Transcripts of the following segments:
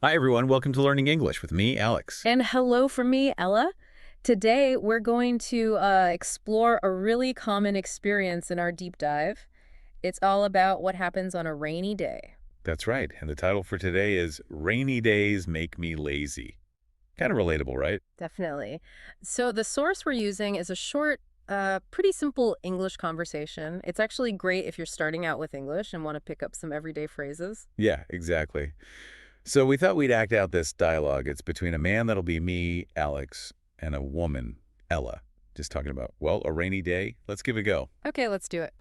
Hi, everyone. Welcome to Learning English with me, Alex. And hello from me, Ella. Today, we're going to explore a really common experience in our deep dive. It's all about what happens on a rainy day. That's right. And the title for today is Rainy Days Make Me Lazy. Kind of relatable, right? Definitely. So the source we're using is a short, pretty simple English conversation. It's actually great if you're starting out with English and want to pick up some everyday phrases. Yeah, exactly. So we thought we'd act out this dialogue. It's between a man that'll be me, Alex, and a woman, Ella. Just talking about, well, a rainy day. Let's give it a go. Okay, let's do it.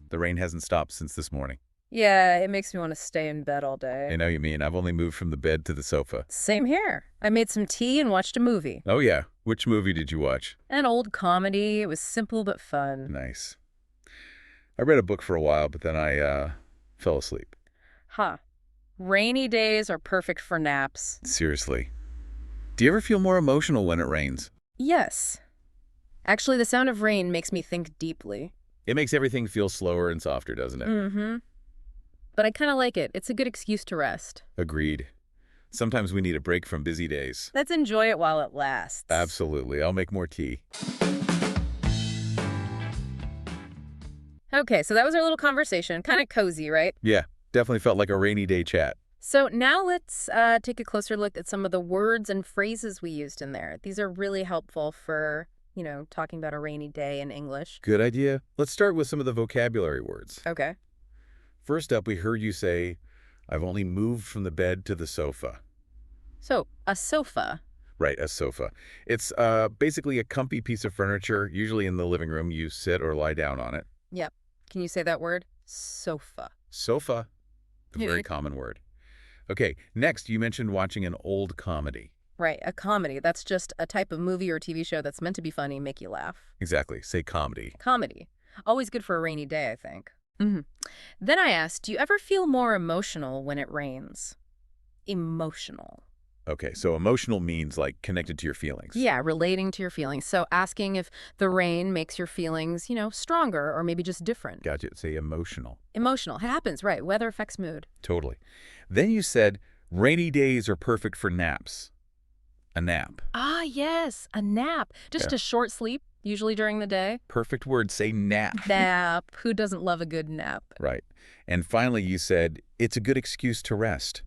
The rain hasn't stopped since this morning. Yeah, it makes me want to stay in bed all I day. know you mean. I've only moved from the bed to the sofa. Same here. I made some tea and watched a movie. Oh, yeah. Which movie did you watch? An old comedy. It was simple but fun. Nice. I read a book for a while, but then I fell asleep. Huh. Rainy days are perfect for naps. Seriously. Do you ever feel more emotional when it rains? Yes. Actually, the sound of rain makes me think deeply. It makes everything feel slower and softer, doesn't it? Mm-hmm. But I kind of like it. It's a good excuse to rest. Agreed. Sometimes we need a break from busy days. Let's enjoy it while it lasts. Absolutely. I'll make more tea. Okay, so that was our little conversation. Kind of cozy, right? Yeah, definitely felt like a rainy day chat. So now let's take a closer look at some of the words and phrases we used in there. These are really helpful for, talking about a rainy day in English. Good idea. Let's start with some of the vocabulary words. Okay. First up, we heard you say, I've only moved from the bed to the sofa. So, a sofa. Right, a sofa. It's basically a comfy piece of furniture. Usually in the living room, you sit or lie down on it. Yep. Can you say that word? Sofa. Sofa, a very common word. Okay, next, you mentioned watching an old comedy. Right, a comedy. That's just a type of movie or TV show that's meant to be funny, make you laugh. Exactly, say comedy. Comedy. Always good for a rainy day, I think. Then I asked, do you ever feel more emotional when it rains? Emotional. Okay, so emotional means like connected to your feelings. Yeah, relating to your feelings. So asking if the rain makes your feelings, stronger or maybe just different. Gotcha, say emotional. Emotional. It happens, right. Weather affects mood. Totally. Then you said rainy days are perfect for naps. A nap. Ah, yes, a nap. Just Yeah. a short sleep, usually during the day. Perfect word, say nap. Nap. Who doesn't love a good nap? Right. And finally, you said it's a good excuse to rest.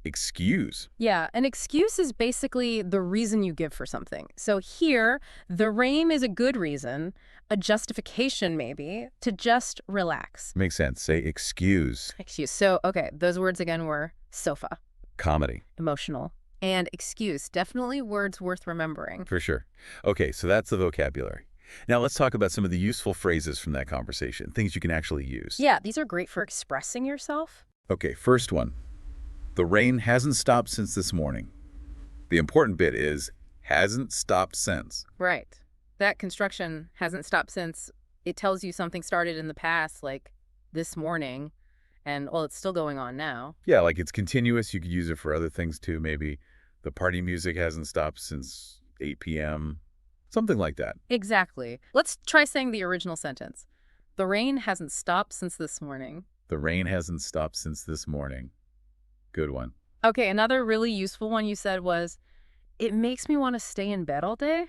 Excuse. Yeah, an excuse is basically the reason you give for something. So here, the rain is a good reason, a justification maybe, to just relax. Makes sense. Say excuse. Excuse. So, okay, those words again were sofa, Comedy. emotional, and excuse. Definitely words worth remembering. For sure. Okay, so that's the vocabulary. Now let's talk about some of the useful phrases from that conversation, things you can actually use. Yeah, these are great for expressing yourself. Okay, first one. The rain hasn't stopped since this morning. The important bit is hasn't stopped since. Right. That construction hasn't stopped since. It tells you something started in the past, like this morning, and, well, it's still going on now. Yeah, like it's continuous. You could use it for other things too, maybe. The party music hasn't stopped since 8 p.m. Something like that. Exactly. Let's try saying the original sentence. The rain hasn't stopped since this morning. The rain hasn't stopped since this morning. Good one. Okay, another really useful one you said was, it makes me want to stay in bed all day.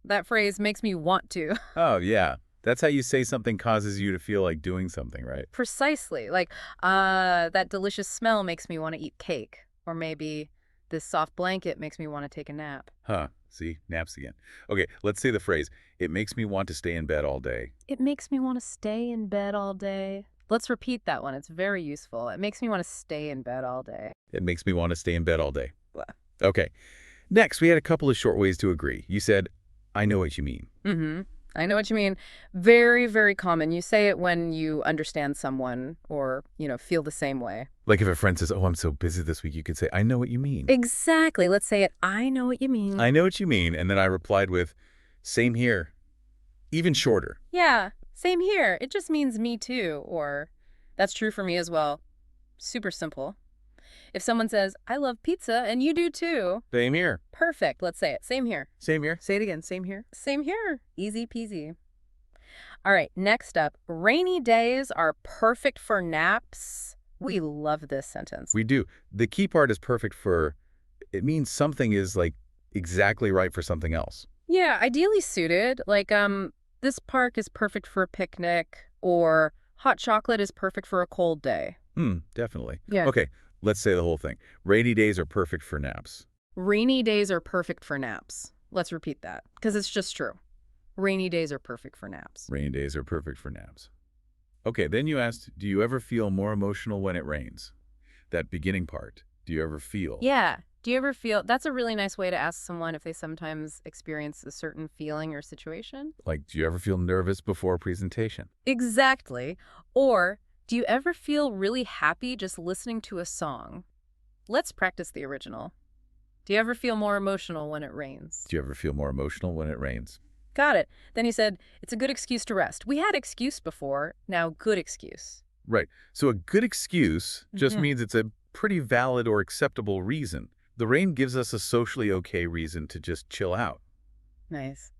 That phrase makes me want to. Oh, yeah. That's how you say something causes you to feel like doing something, right? Precisely. Like, that delicious smell makes me want to eat cake. Or maybe this soft blanket makes me want to take a nap. Huh. See? Naps again. Okay, let's say the phrase, it makes me want to stay in bed all day. It makes me want to stay in bed all day. Let's repeat that one. It's very useful. It makes me want to stay in bed all day. It makes me want to stay in bed all day. Blah. Okay. Next, we had a couple of short ways to agree. You said, I know what you mean. I know what you mean. Very, very common. You say it when you understand someone or, feel the same way. Like if a friend says, oh, I'm so busy this week, you could say, I know what you mean. Exactly. Let's say it. I know what you mean. I know what you mean. And then I replied with, same here. Even shorter. Yeah, same here. It just means me too. Or that's true for me as well. Super simple. If someone says, I love pizza and you do too. Same here. Perfect. Let's say it. Same here. Same here. Say it again. Same here. Same here. Easy peasy. All right, next up. Rainy days are perfect for naps. We love this sentence. We do. The key part is perfect for, it means something is like exactly right for something else. Yeah, ideally suited. Like, this park is perfect for a picnic, or hot chocolate is perfect for a cold day. Definitely. Yeah. Okay, let's say the whole thing. Rainy days are perfect for naps. Rainy days are perfect for naps. Let's repeat that, because it's just true. Rainy days are perfect for naps. Rainy days are perfect for naps. Okay, then you asked, do you ever feel more emotional when it rains? That beginning part. Do you ever feel? Yeah. Do you ever feel, that's a really nice way to ask someone if they sometimes experience a certain feeling or situation? Like, do you ever feel nervous before a presentation? Exactly. Or, do you ever feel really happy just listening to a song? Let's practice the original. Do you ever feel more emotional when it rains? Do you ever feel more emotional when it rains? Got it. Then he said, it's a good excuse to rest. We had excuse before, now good excuse. Right. So a good excuse just Mhm. means it's a pretty valid or acceptable reason. The rain gives us a socially okay reason to just chill out. Nice.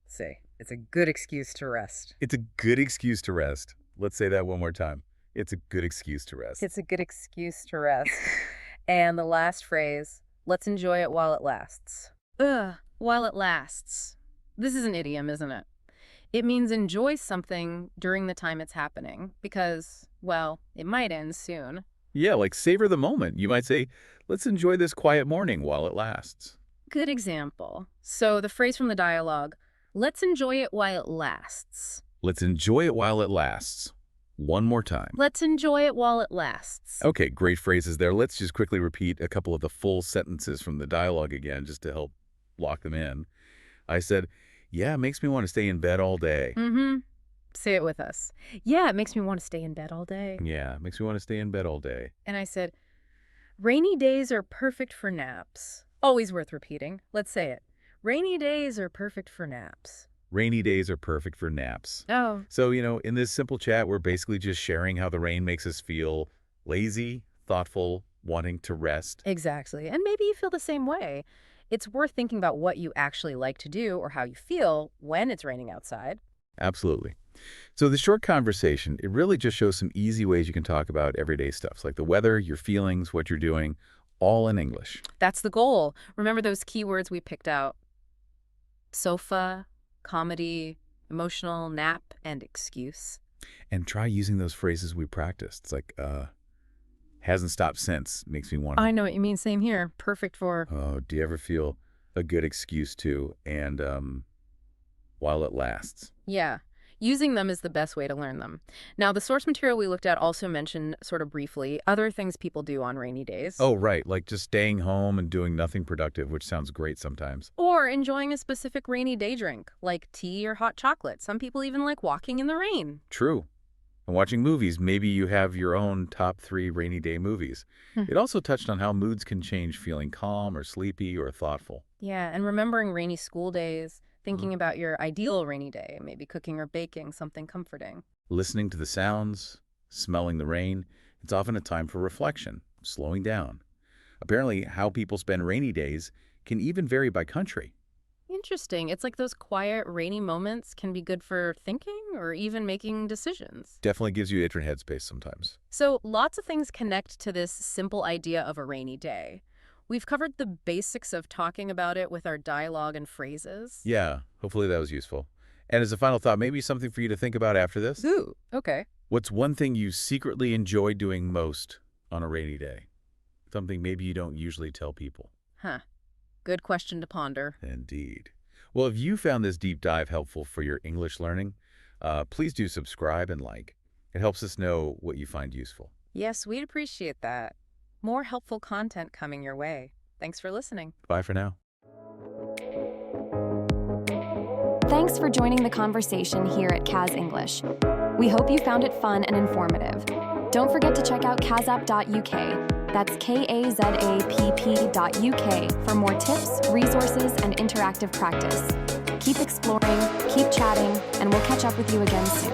Say, it's a good excuse to rest. It's a good excuse to rest. Let's say that one more time. It's a good excuse to rest. It's a good excuse to rest. And the last phrase, let's enjoy it while it lasts. While it lasts. This is an idiom, isn't it? It means enjoy something during the time it's happening because, well, it might end soon. Yeah, like savor the moment. You might say, let's enjoy this quiet morning while it lasts. Good example. So the phrase from the dialogue, let's enjoy it while it lasts. Let's enjoy it while it lasts. One more time. Let's enjoy it while it lasts. Okay, great phrases there. Let's just quickly repeat a couple of the full sentences from the dialogue again, just to help lock them in. I said, yeah, it makes me want to stay in bed all day. Mm-hmm. Say it with us. Yeah, it makes me want to stay in bed all day. Yeah, it makes me want to stay in bed all day. And I said, rainy days are perfect for naps. Always worth repeating. Let's say it. Rainy days are perfect for naps. Rainy days are perfect for naps. Oh. So, in this simple chat, we're basically just sharing how the rain makes us feel lazy, thoughtful, wanting to rest. Exactly. And maybe you feel the same way. It's worth thinking about what you actually like to do or how you feel when it's raining outside. Absolutely. So the short conversation, it really just shows some easy ways you can talk about everyday stuff, like the weather, your feelings, what you're doing, all in English. That's the goal. Remember those keywords we picked out? Sofa, comedy, emotional, nap, and excuse. And try using those phrases we practiced. It's like, hasn't stopped since, makes me want to. I know what you mean. Same here. Perfect for... Oh, do you ever feel a good excuse to, and while it lasts? Yeah. Using them is the best way to learn them. Now, the source material we looked at also mentioned, sort of briefly, other things people do on rainy days. Oh, right, like just staying home and doing nothing productive, which sounds great sometimes. Or enjoying a specific rainy day drink, like tea or hot chocolate. Some people even like walking in the rain. True. And watching movies, maybe you have your own top 3 rainy day movies. It also touched on how moods can change, feeling calm or sleepy or thoughtful. Yeah, and remembering rainy school days, thinking about your ideal rainy day, maybe cooking or baking something comforting. Listening to the sounds, smelling the rain, it's often a time for reflection, slowing down. Apparently, how people spend rainy days can even vary by country. Interesting. It's like those quiet, rainy moments can be good for thinking or even making decisions. Definitely gives you a different headspace sometimes. So lots of things connect to this simple idea of a rainy day. We've covered the basics of talking about it with our dialogue and phrases. Yeah, hopefully that was useful. And as a final thought, maybe something for you to think about after this. Ooh, okay. What's one thing you secretly enjoy doing most on a rainy day? Something maybe you don't usually tell people. Huh. Good question to ponder. Indeed. Well, if you found this deep dive helpful for your English learning, please do subscribe and like. It helps us know what you find useful. Yes, we'd appreciate that. More helpful content coming your way. Thanks for listening. Bye for now. Thanks for joining the conversation here at Kaz English. We hope you found it fun and informative. Don't forget to check out kazapp.uk. That's kazapp.uk for more tips, resources, and interactive practice. Keep exploring, keep chatting, and we'll catch up with you again soon.